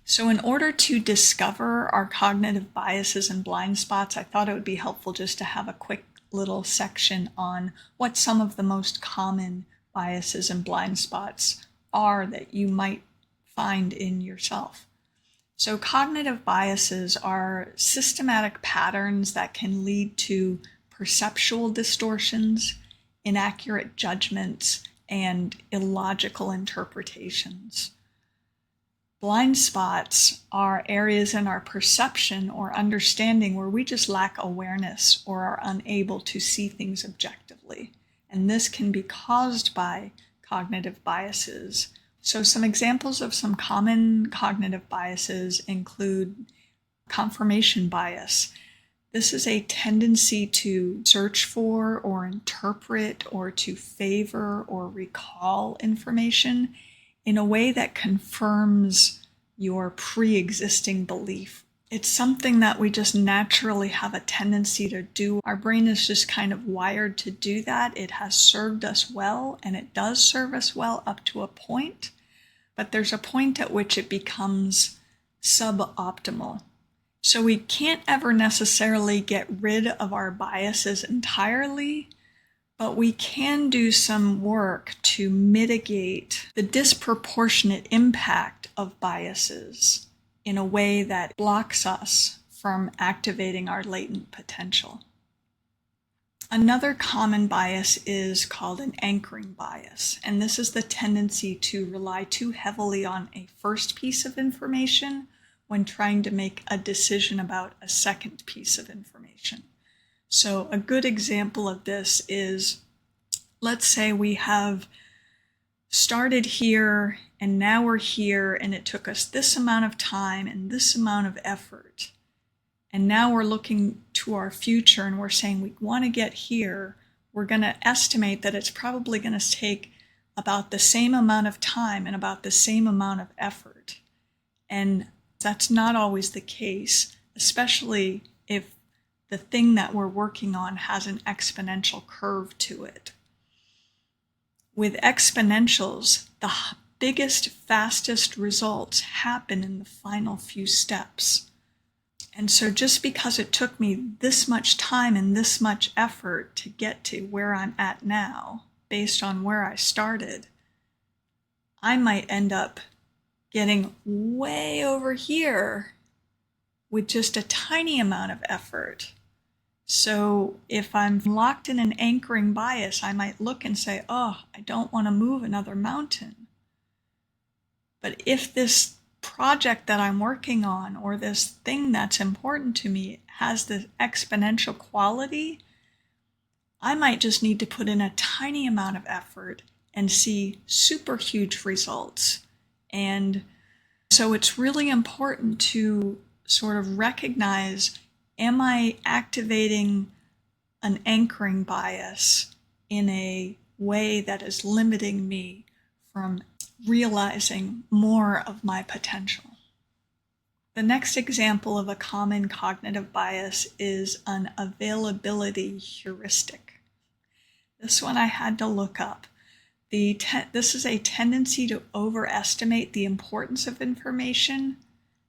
So in order to discover our cognitive biases and blind spots, I thought it would be helpful just to have a quick little section on what some of the most common biases and blind spots are that you might find in yourself. So cognitive biases are systematic patterns that can lead to perceptual distortions, inaccurate judgments, and illogical interpretations. Blind spots are areas in our perception or understanding where we just lack awareness or are unable to see things objectively. And this can be caused by cognitive biases. So some examples of some common cognitive biases include confirmation bias. This is a tendency to search for or interpret or to favor or recall information in a way that confirms your pre-existing belief. It's something that we just naturally have a tendency to do. Our brain is just kind of wired to do that. It has served us well, and it does serve us well up to a point, but there's a point at which it becomes suboptimal. So we can't ever necessarily get rid of our biases entirely, but we can do some work to mitigate the disproportionate impact of biases in a way that blocks us from activating our latent potential. Another common bias is called an anchoring bias, and this is the tendency to rely too heavily on a first piece of information when trying to make a decision about a second piece of information. So a good example of this is, let's say we have started here and now we're here and it took us this amount of time and this amount of effort. And now we're looking to our future and we're saying we want to get here. We're going to estimate that it's probably going to take about the same amount of time and about the same amount of effort. And that's not always the case, especially if the thing that we're working on has an exponential curve to it. With exponentials, the biggest, fastest results happen in the final few steps. And so just because it took me this much time and this much effort to get to where I'm at now, based on where I started, I might end up getting way over here with just a tiny amount of effort. So if I'm locked in an anchoring bias, I might look and say, oh, I don't want to move another mountain. But if this project that I'm working on or this thing that's important to me has the exponential quality, I might just need to put in a tiny amount of effort and see super huge results. And so it's really important to sort of recognize, am I activating an anchoring bias in a way that is limiting me from realizing more of my potential? The next example of a common cognitive bias is an availability heuristic. This one I had to look up. This is a tendency to overestimate the importance of information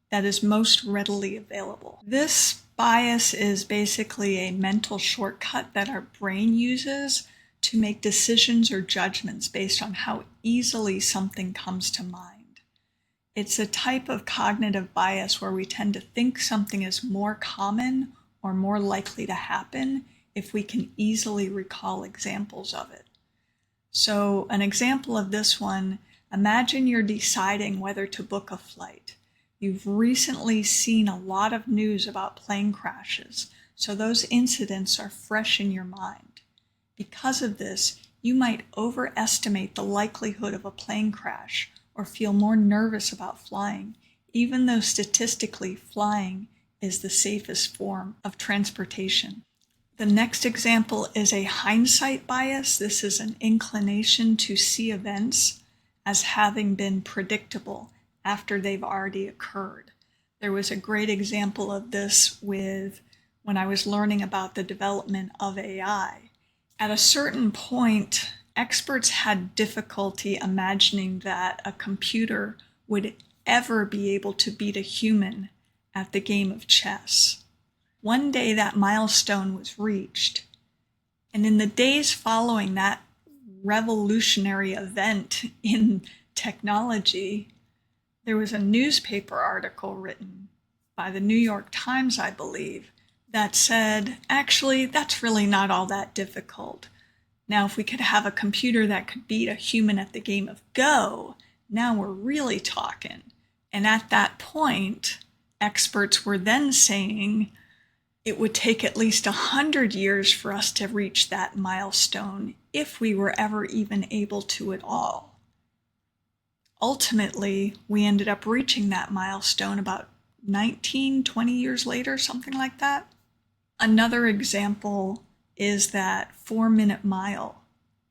that is most readily available. This bias is basically a mental shortcut that our brain uses to make decisions or judgments based on how easily something comes to mind. It's a type of cognitive bias where we tend to think something is more common or more likely to happen if we can easily recall examples of it. So an example of this one, imagine you're deciding whether to book a flight. You've recently seen a lot of news about plane crashes, so those incidents are fresh in your mind. Because of this, you might overestimate the likelihood of a plane crash or feel more nervous about flying, even though statistically flying is the safest form of transportation. The next example is a hindsight bias. This is an inclination to see events as having been predictable after they've already occurred. There was a great example of this when I was learning about the development of AI. At a certain point, experts had difficulty imagining that a computer would ever be able to beat a human at the game of chess. One day that milestone was reached, and in the days following that revolutionary event in technology, there was a newspaper article written by the New York Times, I believe, that said, actually, that's really not all that difficult. Now, if we could have a computer that could beat a human at the game of Go, now we're really talking. And at that point, experts were then saying it would take at least 100 years for us to reach that milestone if we were ever even able to at all. Ultimately, we ended up reaching that milestone about 19, 20 years later, something like that. Another example is that 4-minute mile.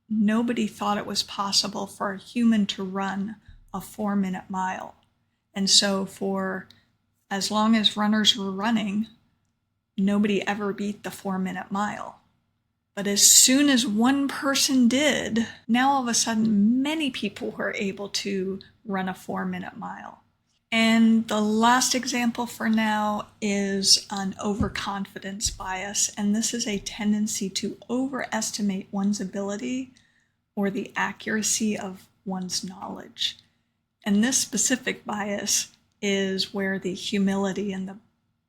Nobody thought it was possible for a human to run a 4-minute mile. And so for as long as runners were running, nobody ever beat the 4-minute mile. But as soon as one person did, now all of a sudden many people were able to run a 4-minute mile. And the last example for now is an overconfidence bias, and this is a tendency to overestimate one's ability or the accuracy of one's knowledge. And this specific bias is where the humility in the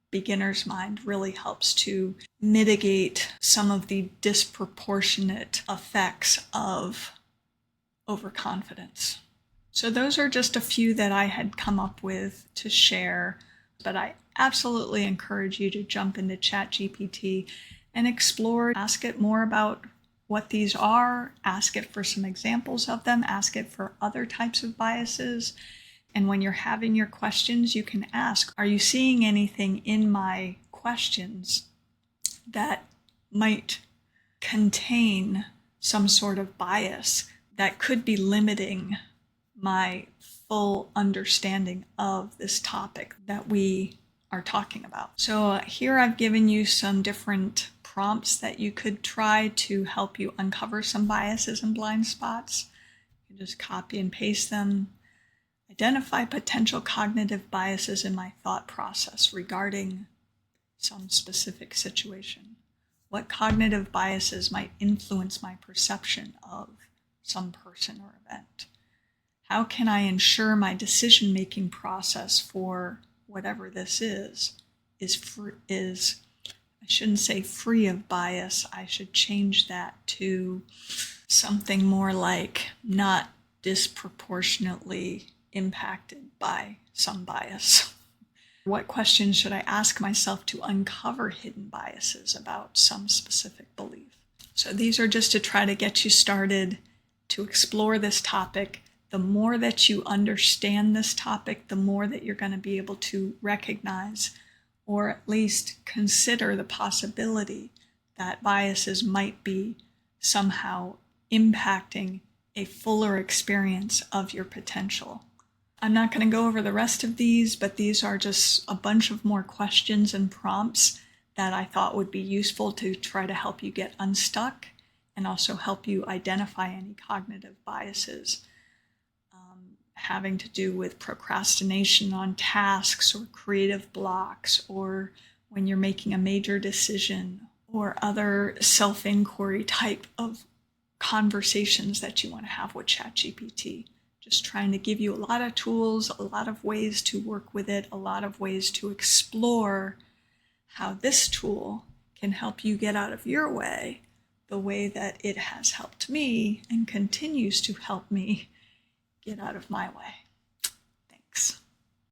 beginner's mind really helps to mitigate some of the disproportionate effects of overconfidence. So those are just a few that I had come up with to share, but I absolutely encourage you to jump into ChatGPT and explore, ask it more about what these are, ask it for some examples of them, ask it for other types of biases. And when you're having your questions, you can ask, are you seeing anything in my questions that might contain some sort of bias that could be limiting my full understanding of this topic that we are talking about? So here I've given you some different prompts that you could try to help you uncover some biases and blind spots. You can just copy and paste them. Identify potential cognitive biases in my thought process regarding some specific situation. What cognitive biases might influence my perception of some person or event? How can I ensure my decision-making process for whatever this is, I shouldn't say free of bias, I should change that to something more like not disproportionately impacted by some bias. What questions should I ask myself to uncover hidden biases about some specific belief? So these are just to try to get you started to explore this topic. The more that you understand this topic, the more that you're going to be able to recognize or at least consider the possibility that biases might be somehow impacting a fuller experience of your potential. I'm not going to go over the rest of these, but these are just a bunch of more questions and prompts that I thought would be useful to try to help you get unstuck and also help you identify any cognitive biases having to do with procrastination on tasks or creative blocks, or when you're making a major decision, or other self-inquiry type of conversations that you want to have with ChatGPT. Just trying to give you a lot of tools, a lot of ways to work with it, a lot of ways to explore how this tool can help you get out of your way the way that it has helped me and continues to help me get out of my way. Thanks.